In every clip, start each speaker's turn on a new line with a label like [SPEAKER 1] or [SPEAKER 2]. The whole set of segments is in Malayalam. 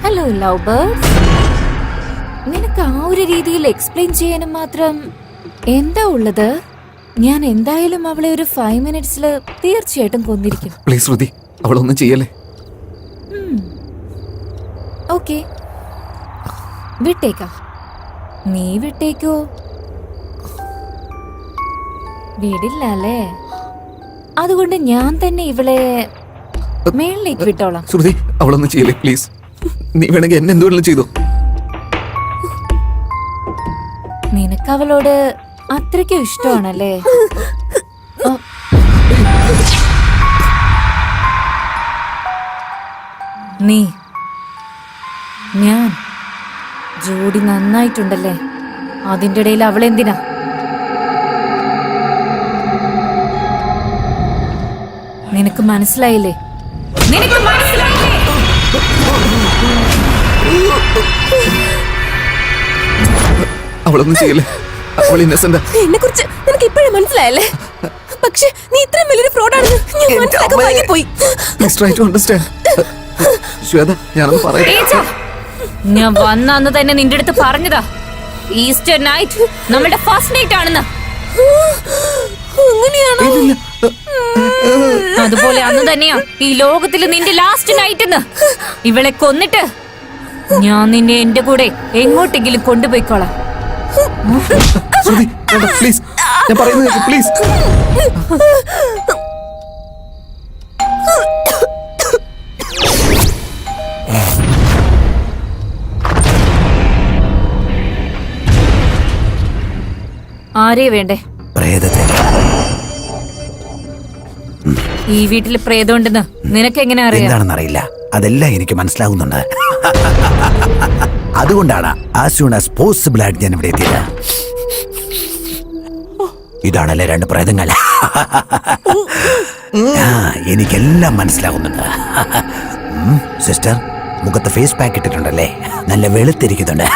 [SPEAKER 1] Hello love birds. നിനക്ക് ആ ഒരു രീതിയിൽ എക്സ്പ്ലെയിൻ ചെയ്യാനും മാത്രം എന്താ ഉള്ളത്? ഞാൻ എന്തായാലും അവളെ ഒരു 5 minutes തീർച്ചയായിട്ടും കൊന്നിരിക്കും.
[SPEAKER 2] പ്ലീസ് ശ്രുതി, അവളൊന്നും ചെയ്യല്ലേ.
[SPEAKER 1] ഓക്കെ, വിട്ടേക്കാം. നീ വിട്ടേക്കോ? വിടില്ല അല്ലേ? അതുകൊണ്ട് ഞാൻ തന്നെ ഇവളെ മേളിലേക്ക് വിട്ടോളാം.
[SPEAKER 2] ശ്രുതി, അവളൊന്നും ചെയ്യല്ലേ പ്ലീസ്. നീ വേണമെങ്കിൽ എന്നെ എന്തുവേണമെങ്കിലും ചെയ്തോ.
[SPEAKER 1] നിനക്ക് അവളോട് അത്രയ്ക്കും ഇഷ്ടമാണല്ലേ? നീ ഞാൻ ജോഡി നന്നായിട്ടുണ്ടല്ലേ? അതിന്റെ ഇടയിൽ അവളെന്തിനാ? നിനക്ക് മനസ്സിലായില്ലേ? നിനക്ക് മനസ്സിലായില്ലേ?
[SPEAKER 2] അവളൊന്നും ചെയ്യല്ലേ. അവൾ ഇന്നസെന്റാ.
[SPEAKER 3] എന്നെ കുറിച്ച് നിനക്ക് ഇപ്പോഴും മനസ്സിലായല്ലേ? പക്ഷെ നീ ഇത്രയും വലിയൊരു ഫ്രോഡാണെന്ന് ഞാൻ മനസ്സിലാക്കാൻ വൈകിപ്പോയി.
[SPEAKER 2] Please try to understand. Shweta, ഞാനൊന്ന് പറയാം.
[SPEAKER 1] ഞാൻ വന്ന അന്ന് തന്നെ നിന്റെ അടുത്ത് പറഞ്ഞതാ ഈസ്റ്റർ നൈറ്റ് നമ്മുടെ ഫസ്റ്റ് നൈറ്റ് ആണെന്ന്.
[SPEAKER 3] അങ്ങനെയാണോ?
[SPEAKER 1] അതുപോലെ അന്ന് തന്നെയാ ഈ ലോകത്തില് നിന്റെ ലാസ്റ്റ് നൈറ്റ് എന്ന്. ഇവളെ കൊന്നിട്ട് ഞാൻ നിന്നെ എന്റെ കൂടെ എങ്ങോട്ടെങ്കിലും കൊണ്ടുപോയിക്കോളാം.
[SPEAKER 2] പ്ലീസ്, ഞാൻ പറയുന്നത് പ്ലീസ്.
[SPEAKER 1] ആരേ വേണ്ടേ? ഈ വീട്ടില് പ്രേതമുണ്ടെന്ന് നിനക്ക് എങ്ങനെ അറിയാം?
[SPEAKER 4] എന്താണെന്നറിയില്ല, അതെല്ലാം എനിക്ക് മനസ്സിലാകുന്നുണ്ട്. അതുകൊണ്ടാണ് ആസ് സൂൺ ആസ് പോസിബിൾ ആയിട്ട് ഞാൻ ഇവിടെ എത്തിയത്. ഇതാണല്ലേ 2 പ്രേതങ്ങൾ. എനിക്കെല്ലാം മനസ്സിലാകുന്നുണ്ട്. സിസ്റ്റർ, മുഖത്ത് ഫേസ് പാക്ക് ഇട്ടിട്ടുണ്ടല്ലേ? നല്ല വെളുത്തിരിക്കുന്നുണ്ട്.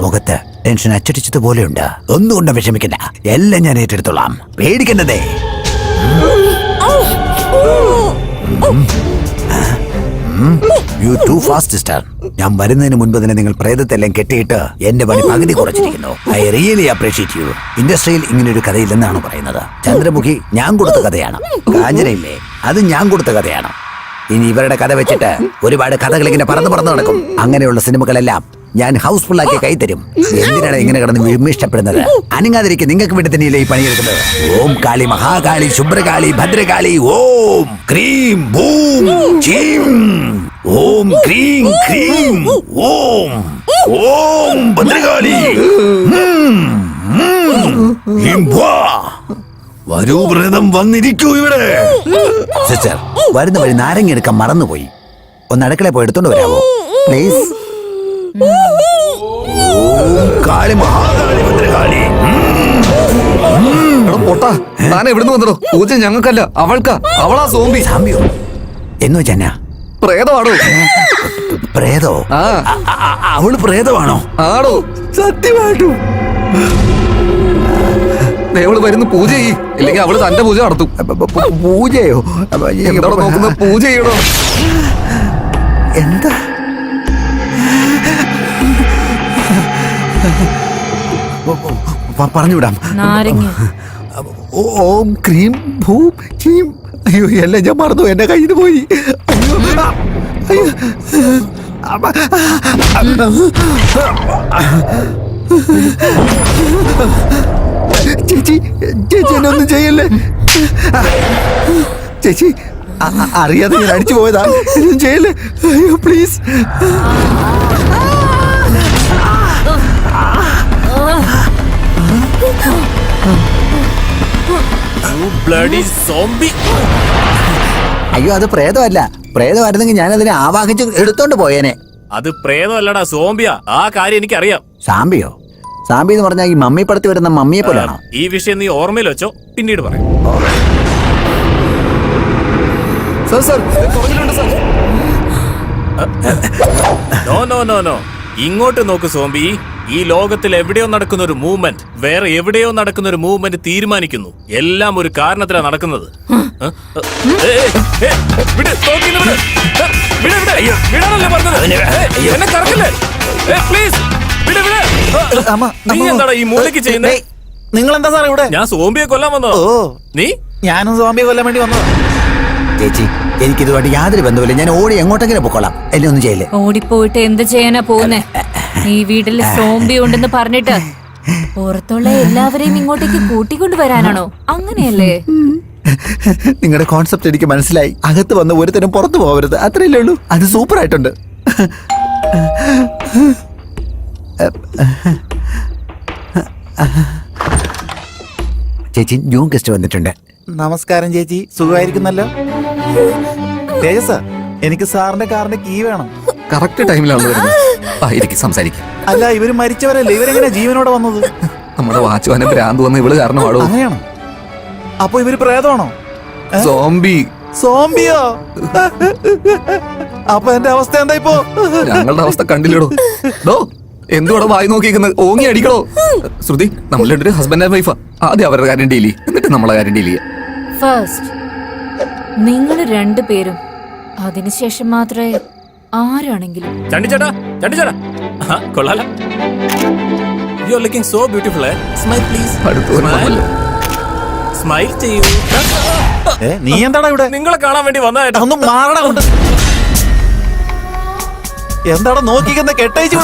[SPEAKER 4] മുഖത്ത് ടെൻഷൻ അച്ചടിച്ചതുപോലെയുണ്ട്. ഒന്നുകൊണ്ടും വിഷമിക്കണ്ട, എല്ലാം ഞാൻ ഏറ്റെടുത്തോളാം. പേടിക്കേണ്ടതേ. You too fast, sister. ഞാൻ വരുന്നതിന് മുൻപ് തന്നെ നിങ്ങൾ പ്രേതത്തെല്ലാം കെട്ടിയിട്ട് എന്റെ പണി പകുതി കുറച്ചിരിക്കുന്നു. I really appreciate you. ഇൻഡസ്ട്രിയിൽ ഇങ്ങനൊരു കഥയില്ലെന്നാണ് പറയുന്നത്. ചന്ദ്രമുഖി ഞാൻ കൊടുത്ത കഥയാണ്. കാഞ്ചനയില്ലേ, അത് ഞാൻ കൊടുത്ത കഥയാണ്. ഇനി ഇവരുടെ കഥ വെച്ചിട്ട് ഒരുപാട് കഥകൾ ഇങ്ങനെ പറന്ന് നടക്കും. അങ്ങനെയുള്ള സിനിമകളെല്ലാം ഞാൻ ഹൗസ്ഫുള്ളാക്കി കൈത്തരും. എന്തിനാണ് ഇങ്ങനെ കിടന്ന് വിമിഷ്ടപ്പെടുന്നത്? അനങ്ങാതിരിക്കും. നിങ്ങൾക്ക് വേണ്ടി തന്നെയല്ലേ ഈ പണിയെടുക്കുന്നത്. ഓം കാളി, മഹാകാളി, ശുഭ്രകാളി, ഭദ്രകാളി, ഓം ക്രീം ഭൂം ചീം, ഓം ക്രീം ക്രീം, ഓം ഓം ഭദ്രകാളി. വരൂ വ്രതം, വന്നിരിക്കൂ ഇവിടെ. സിസ്റ്റർ, വരുന്ന വഴി നാരങ്ങ എടുക്കാൻ മറന്നുപോയി. ഒന്ന് അടുക്കളയിൽ പോയി എടുത്തോണ്ട് വരാമോ പ്ലീസ്? കാളി, മഹാകാളി, ഭദ്രകാളി.
[SPEAKER 2] പൊട്ടാ, താൻ എവിടുന്ന് വന്നോ? പൂജ ഞങ്ങൾക്കല്ല, അവൾക്കാ. അവളാ സോംബി.
[SPEAKER 4] സാമ്പിയോ എന്ന് വെച്ചാ
[SPEAKER 2] പ്രേതമാണോ?
[SPEAKER 4] പ്രേതോ? അവള് പ്രേതമാണോ?
[SPEAKER 2] ആണോ? സത്യമായിട്ടും അവള് വരുന്ന പൂജ ചെയ്യ്, ഇല്ലെങ്കിൽ അവള് തന്റെ പൂജ നടത്തും.
[SPEAKER 4] പൂജയോ?
[SPEAKER 2] എന്തോടെ നോക്കുന്ന? പൂജ ചെയ്യണോ?
[SPEAKER 4] എന്താ? പറഞ്ഞുവിടാം. ഓം ക്രീം ഭൂം ചീം. അയ്യോ, എല്ലാം ഞാൻ മറന്നു, എന്റെ കയ്യിൽ നിന്ന് പോയി. ചേച്ചി, ചേച്ചി എന്നെ ഒന്നും ചെയ്യല്ലേ ചേച്ചി. അറിയാതെ ഞാൻ അടിച്ചു പോയതാ. ഒന്നും ചെയ്യല്ലേ. അയ്യോ പ്ലീസ്. അയ്യോ, അത് പ്രേതമല്ല. പ്രേതമായിരുന്നെങ്കിൽ ഞാൻ അതിനെ ആവാഹിച്ച് എടുത്തോണ്ട് പോയേനെ.
[SPEAKER 5] അത് പ്രേതമല്ലടാ, സോംബിയാ. ആ കാര്യം എനിക്കറിയാം.
[SPEAKER 4] സാമ്പിയോ? സാമ്പി എന്ന് പറഞ്ഞാൽ ഈ മമ്മി പടത്തി വരുന്ന മമ്മിയെ പോലെയാണോ?
[SPEAKER 5] ഈ വിഷയം നീ ഓർമ്മയിൽ വെച്ചോ, പിന്നീട് പറയാം. നോ നോ നോ നോ, ഇങ്ങോട്ട് നോക്ക് സോംബി. ഈ ലോകത്തിൽ എവിടെയോ നടക്കുന്ന ഒരു മൂവ്മെന്റ് വേറെ എവിടെയോ നടക്കുന്ന ഒരു മൂവ്മെന്റ് തീരുമാനിക്കുന്നു. എല്ലാം ഒരു കാരണത്തിലാണ് നടക്കുന്നത്. നീ എന്താടാ ഈ മൂലയ്ക്ക് ചെയ്യുന്നത്?
[SPEAKER 6] നിങ്ങൾ എന്താ സാർ ഇവിടെ?
[SPEAKER 5] ഞാൻ സോംബിയെ കൊല്ലാൻ വന്നോ? നീ?
[SPEAKER 6] ഞാനും സോംബിയെ കൊല്ലാൻ വേണ്ടി വന്നോ?
[SPEAKER 4] ചേച്ചി എനിക്കിതുമായിട്ട് യാതൊരു ബന്ധമില്ല. ഞാൻ ഓടി എങ്ങോട്ടെങ്കിലും പൊക്കോളാം. എന്നെ ഒന്നും ചെയ്യില്ലേ?
[SPEAKER 1] ഓടിപ്പോയിട്ട് എന്ത് ചെയ്യാനാ പോകുന്നേ? ഈ വീട്ടില് സോംബി ഉണ്ടെന്ന് പറഞ്ഞിട്ട് പുറത്തുള്ള എല്ലാവരെയും ഇങ്ങോട്ടേക്ക് കൂട്ടിക്കൊണ്ടുവരാനാണോ? അങ്ങനെയല്ലേ?
[SPEAKER 4] നിങ്ങളുടെ കോൺസെപ്റ്റ് എനിക്ക് മനസ്സിലായി. അകത്ത് വന്ന് ഒരുത്തരം പുറത്തു പോകരുത്, അത്രയല്ലേ ഉള്ളൂ. അത് സൂപ്പർ ആയിട്ടുണ്ട്. ചേച്ചി ന്യൂ ഗസ്റ്റ് വന്നിട്ടുണ്ട്.
[SPEAKER 6] നമസ്കാരം ചേച്ചി, സുഖമായിരിക്കുന്നല്ലോ. തേജസ്, എനിക്ക് സാറിന്റെ കാറിന്റെ കീ വേണം.
[SPEAKER 2] കറക്റ്റ് ടൈമിലാണ് വരുന്നത്. ആയിരിക്കും സംസാരിക്കും.
[SPEAKER 6] അല്ല, ഇവര് മരിച്ചവരല്ലേ, ഇവരെങ്ങനെ ജീവനോടെ വന്നത്?
[SPEAKER 2] നമ്മുടെ വാച്ച്മാനെ ഭ്രാന്ത് വന്ന് ഇവള് കാരണമാടോ.
[SPEAKER 6] അങ്ങനെയാണോ? അപ്പൊ ഇവര് പ്രേതമാണോ?
[SPEAKER 2] സോംബി.
[SPEAKER 6] സോംബിയോ? അപ്പൊ എന്റെ അവസ്ഥ എന്താ ഇപ്പോ?
[SPEAKER 2] ഞങ്ങളുടെ അവസ്ഥ കണ്ടില്ലടോ. ഡോ എന്തുകൂടെ വായി നോക്കിയിരിക്കുന്നത്? ഓങ്ങി അടിക്കണോ? ശ്രുതി, നമ്മൾ രണ്ടൊരു ഹസ്ബൻഡ് ആൻഡ് വൈഫാ. ആദ്യം അവരുടെ കാര്യം ഡീൽ ചെയ്യും, എന്നിട്ട് നമ്മളെ കാര്യം ഡീൽ ചെയ്യാം.
[SPEAKER 1] ഫസ്റ്റ് നിങ്ങൾ രണ്ടുപേരും, അതിനുശേഷം മാത്രമേ ആരാണെങ്കിലും.
[SPEAKER 5] ചണ്ടിച്ചേട്ടാ, ചണ്ടിച്ചേട്ടാ, കൊള്ളാല. You are looking so beautiful. Smile please.
[SPEAKER 2] അടുത്ത്
[SPEAKER 5] സ്മൈൽ ചെയ്യൂ.
[SPEAKER 6] നീ എന്താടാ ഇവിടെ?
[SPEAKER 5] നിങ്ങളെ കാണാൻ വേണ്ടി വന്നതായിട്ട്.
[SPEAKER 6] ഒന്ന് മാറടാ കൊണ്ട്. എന്താടാ നോക്കിക്കുന്ന? കെട്ടയച്ചു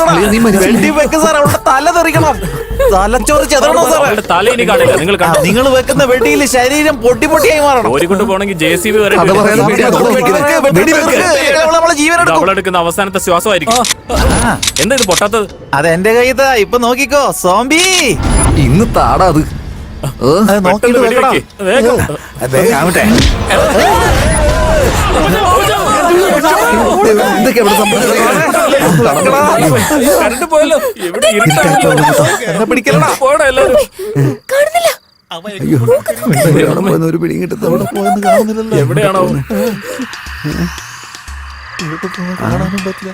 [SPEAKER 6] വെട്ടി വെക്ക് സാർ. അവളുടെ തല തെറിക്കണം. തലച്ചോറ് ചെതറണോ സാറേ?
[SPEAKER 5] തല ഇനി കാണില്ല.
[SPEAKER 6] നിങ്ങൾ വെക്കുന്ന വെടിയിൽ ശരീരം പൊട്ടി പൊട്ടിയായി മാറണം.
[SPEAKER 5] ഓടിക്കൊണ്ട് പോണെങ്കിൽ JCB വരെ അവളെടുക്കുന്ന അവസാനത്തെ ശ്വാസമായിരിക്കും. എന്താ ഇത് പൊട്ടാത്തത്?
[SPEAKER 6] അത് എന്റെ കയ്യിതാ. ഇപ്പൊ നോക്കിക്കോ സോംബി.
[SPEAKER 2] ഇന്ന് താടാ അത്.
[SPEAKER 6] നോക്കിട്ട് വെക്കടാ.
[SPEAKER 5] വേഗം.
[SPEAKER 4] ആവട്ടെ.
[SPEAKER 2] എന്തൊക്കെ ഇവിടെ
[SPEAKER 5] കറണ്ട് പോയല്ലോ. എവിടെ
[SPEAKER 6] എന്നെ പിടിക്കലടാ.
[SPEAKER 5] പോടാ എല്ലാരും.
[SPEAKER 2] ഒരു പിടിയും കിട്ടും.
[SPEAKER 6] പോയെന്ന് കാണുന്നില്ലല്ലോ.
[SPEAKER 5] എവിടെയാണോ?
[SPEAKER 6] കാണാനും പറ്റില്ല.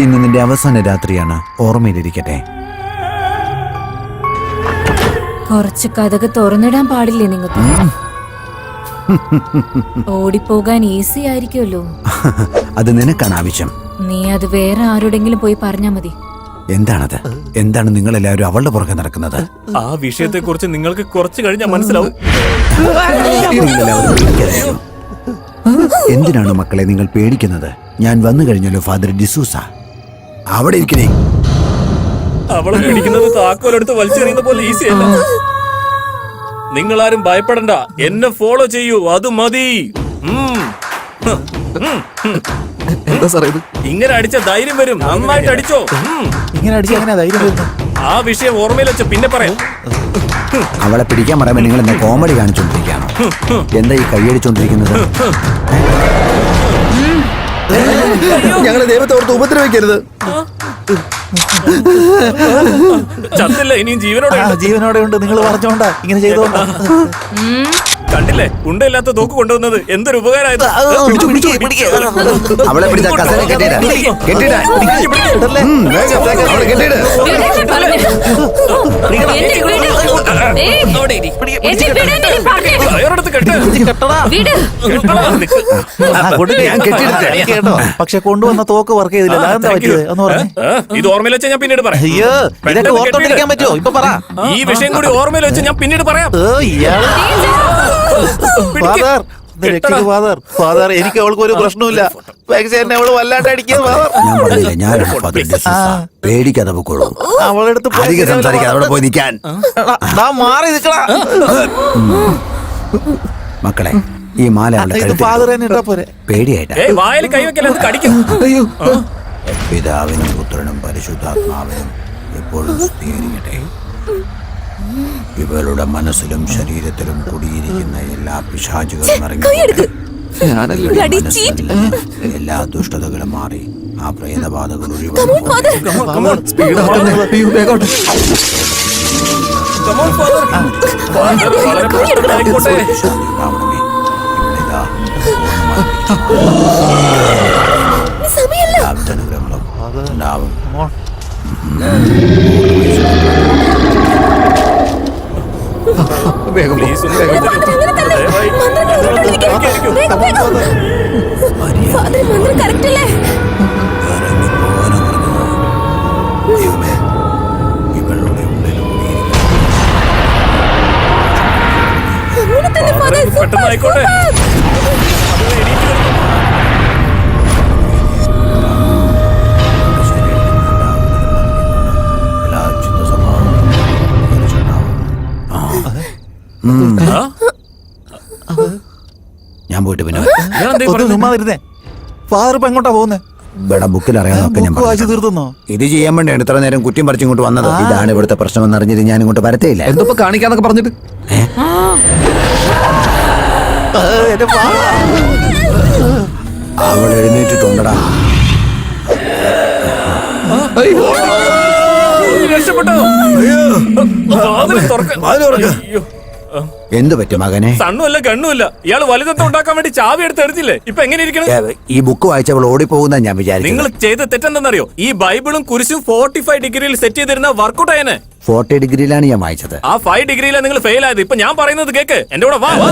[SPEAKER 4] ഇന്ന് നിന്റെ അവസാന രാത്രിയാണ്. ഓർമ്മയിലിരിക്കട്ടെ.
[SPEAKER 1] കുറച്ച് കഥക് തുറന്നിടാൻ പാടില്ലേ നിങ്ങൾക്ക്? ഓടിപ്പോകാൻ ഈസി ആയിരിക്കുമല്ലോ.
[SPEAKER 4] അത് നിനക്കാണ് ആവശ്യം.
[SPEAKER 1] നീ അത് വേറെ ആരോടെങ്കിലും പോയി പറഞ്ഞാ മതി.
[SPEAKER 4] എന്താണത്? എന്താണ് നിങ്ങളെല്ലാവരും അവളുടെ പുറകെ നടക്കുന്നത്?
[SPEAKER 5] ആ വിഷയത്തെ കുറിച്ച് നിങ്ങൾക്ക് കുറച്ച് കഴിഞ്ഞാൽ മനസ്സിലാവും.
[SPEAKER 4] നിങ്ങളെല്ലാവരും പേടിക്കാതിരിക്കൂ. എന്തിനാണ് മക്കളെ നിങ്ങൾ പേടിക്കുന്നത്? ഞാൻ വന്നു കഴിഞ്ഞല്ലോ ഫാദർ ഡിസൂസ. അവിടെ ഇരിക്കണേ.
[SPEAKER 5] അവളെ പേടിക്കുന്നത് താക്കോലെടുത്ത് വലിച്ചെറിയുന്ന പോലെ ഈസി അല്ല. നിങ്ങളാരും ഭയപ്പെടണ്ട. എന്നെ ഫോളോ ചെയ്യൂ, അത് മതി.
[SPEAKER 2] എന്താ സാറേ ഇത്?
[SPEAKER 5] ഇങ്ങനെ അടിച്ച ധൈര്യം വരും. നന്നായിട്ട് അടിച്ചോ.
[SPEAKER 6] ഇങ്ങനെ അടിച്ച് എങ്ങനെ ധൈര്യം വരുന്നത്?
[SPEAKER 5] ആ വിഷയം ഓർമ്മയിൽ വെച്ച പിന്നെ പറയാം.
[SPEAKER 4] അവളെ പിടിക്കാൻ പറയുമ്പോ നിങ്ങൾ എന്താ കോമഡി കാണിച്ചോണ്ടിരിക്കുകയാണോ? എന്താ ഈ കൈയടിച്ചോണ്ടിരിക്കുന്നത്?
[SPEAKER 2] ഞങ്ങളെ ദൈവത്തോർത്ത് ഉപദ്രവിക്കരുത്.
[SPEAKER 5] ചത്തില്ല, ഇനിയും ജീവനോടെ ഉണ്ട്.
[SPEAKER 6] ജീവനോടെ ഉണ്ട്. നിങ്ങൾ പറഞ്ഞോണ്ടാ ഇങ്ങനെ ചെയ്തോണ്ടാ.
[SPEAKER 5] കണ്ടില്ലേ, ഉണ്ടയില്ലാത്ത തോക്ക് കൊണ്ടുവന്നത് എന്തൊരു ഉപകാരമായത്.
[SPEAKER 4] അവളെ പിടിച്ച കസേര കെട്ടിയിടാ. കെട്ടിയിടാ. അവളെ കെട്ടിയിട്.
[SPEAKER 5] കയറെടുത്ത് കെട്ട്.
[SPEAKER 4] ഞാൻ കെട്ടിയിടട്ടെ.
[SPEAKER 6] കേട്ടോ, പക്ഷെ കൊണ്ടുവന്ന തോക്ക് വർക്ക് ചെയ്തില്ല. അതെന്താ പറ്റിയത് ഒന്ന് പറഞ്ഞു.
[SPEAKER 5] ഇത് ഓർമ്മയിൽ വെച്ചാൽ ഞാൻ പിന്നീട് പറയാം.
[SPEAKER 6] അയ്യോ, ഇതൊക്കെ ഓർത്തോണ്ടിരിക്കാൻ പറ്റുമോ? ഇപ്പൊ പറ.
[SPEAKER 5] ഈ വിഷയം കൂടി ഓർമ്മയിൽ വെച്ച് ഞാൻ പിന്നീട് പറയാം.
[SPEAKER 6] ഇയാള് ഫാദർ ഫാദർ ഫാദർ എനിക്ക് അവൾക്ക് ഒരു പ്രശ്നമില്ല പക്ഷെ എന്നെ അവള് വല്ലാണ്ട് അടിക്കുക ഫാദർ.
[SPEAKER 4] ഞാൻ പറഞ്ഞില്ലേ ഞാനാണ് ഫാദർ ഡിസൂസ. പേടിക്കാതെ പൊക്കോളൂ.
[SPEAKER 6] അവളെടുത്ത്
[SPEAKER 4] അധികം സംസാരിക്കാതെ അവിടെ പോയി നിൽക്കാൻ.
[SPEAKER 6] മാറി നിൽക്കടാ.
[SPEAKER 4] മക്കളെ ഈ മാല അവളുടെ
[SPEAKER 6] ഇത്
[SPEAKER 4] കഴുത്തിൽ
[SPEAKER 6] ഫാദർ തന്നെ ഇട്ടാ പോരെ.
[SPEAKER 4] പേടിയായിട്ടാ.
[SPEAKER 5] ഏയ് വായിൽ കൈവെക്കല്ലേ, അത് കടിക്കും.
[SPEAKER 2] അയ്യോ
[SPEAKER 4] പിതാവിനും പുത്രനും പരിശുദ്ധാത്മാവിനും എപ്പോഴും സ്തുതിയായിരിക്കട്ടെ. ഇവളുടെ മനസ്സിലും ശരീരത്തിലും കുടിയിരിക്കുന്ന എല്ലാ പിശാചുകളും
[SPEAKER 3] കൈയെടുക്ക്.
[SPEAKER 2] ഞാനല്ലേ
[SPEAKER 3] Bloody cheat.
[SPEAKER 4] എല്ലാ ദുഷ്ടതകളും മാറി ആ പ്രേതബാധകൾ
[SPEAKER 3] Come on, father.
[SPEAKER 2] സ്പീഡ് അയ്യോ വേഗോട്ടെ.
[SPEAKER 5] Come on, father. Father, വളരെ പെട്ടെന്ന് ആയിക്കോട്ടെ.
[SPEAKER 3] സമയല്ല.
[SPEAKER 4] അനുഗ്രഹങ്ങളും ഉണ്ടാവും.
[SPEAKER 2] വേഗം പോ.
[SPEAKER 5] Please ഒന്ന് വേഗം തരൂ. ദയവായി.
[SPEAKER 3] വേഗം, വേഗം. Father, മന്ത്രം correct അല്ലേ?
[SPEAKER 4] ഇറങ്ങിപ്പോകാനാ പറഞ്ഞത്. ദൈവമേ, ഇവളുടെ ഉള്ളിൽ കുടിയിരിക്കുന്ന
[SPEAKER 3] അങ്ങനെ തന്നെ, father.
[SPEAKER 5] Father, പെട്ടെന്ന് ആയിക്കോട്ടെ. അത് എണീറ്റ് വരുന്നു.
[SPEAKER 4] എല്ലാ ചിത്ത സ്വഭാവവും
[SPEAKER 5] ആ?
[SPEAKER 4] ഞാൻ പോയിട്ട് പിന്നെ
[SPEAKER 5] ഞാൻ എന്തേ
[SPEAKER 6] ഒന്ന്
[SPEAKER 5] പറയുന്നത്?
[SPEAKER 6] ചുമ്മാതിരുന്നേ. ഫാദർ ഇപ്പൊ എങ്ങോട്ടാ പോകുന്നേ?
[SPEAKER 4] ഇവിടെ ബുക്കിൽ അറിയാവുന്നൊക്കെ ഞാൻ
[SPEAKER 6] ബുക്ക് വായിച്ചു
[SPEAKER 4] പറഞ്ഞു.
[SPEAKER 6] തീർത്തുന്നോ?
[SPEAKER 4] ഇത് ചെയ്യാൻ വേണ്ടിയാണ് ഇത്ര നേരം കുറ്റം പറിച്ച് ഇങ്ങോട്ട് വന്നത്. ഇതാണ് ഇവിടുത്തെ പ്രശ്നമെന്ന് അറിഞ്ഞിട്ട് ഞാൻ ഇങ്ങോട്ട് വരത്തേയില്ല.
[SPEAKER 2] എന്തോ കാണിക്കാന്നൊക്കെ പറഞ്ഞിട്ട്
[SPEAKER 6] എന്റെ father.
[SPEAKER 4] അവൾ എഴുന്നേറ്റിട്ടുണ്ടടാ.
[SPEAKER 2] അയ്യോ
[SPEAKER 5] രക്ഷപ്പെട്ടോ? വാതില് തുറക്ക്. അയ്യോ.
[SPEAKER 4] എന്ത് പറ്റും മകനെ?
[SPEAKER 5] സണ്ണുമല്ല കണ്ണുമില്ല. ഇയാള് വലുതത്തെ ഉണ്ടാക്കാൻ വേണ്ടി ചാവി എടുത്ത് എറിഞ്ഞില്ലേ? ഇപ്പൊ എങ്ങനെ ഇരിക്കണം?
[SPEAKER 4] ഈ ബുക്ക് വായിച്ചവൾ ഓടിപ്പോകുന്ന ഞാൻ വിചാരിച്ചു.
[SPEAKER 5] നിങ്ങൾ ചെയ്ത തെറ്റെന്തെന്നറിയോ? ഈ ബൈബിളും കുരിശും 45 ഡിഗ്രിയിൽ സെറ്റ് ചെയ്തിരുന്ന വർക്കൗട്ട് ആയനെ.
[SPEAKER 4] 40 ഡിഗ്രിയിലാണ് ഞാൻ വായിച്ചത്.
[SPEAKER 5] ആ 5 ഡിഗ്രിയിലാണ് നിങ്ങൾ ഫെയിൽ ആയത്. ഇപ്പൊ ഞാൻ പറയുന്നത് കേക്ക്. എന്റെ കൂടെ വാ വാ.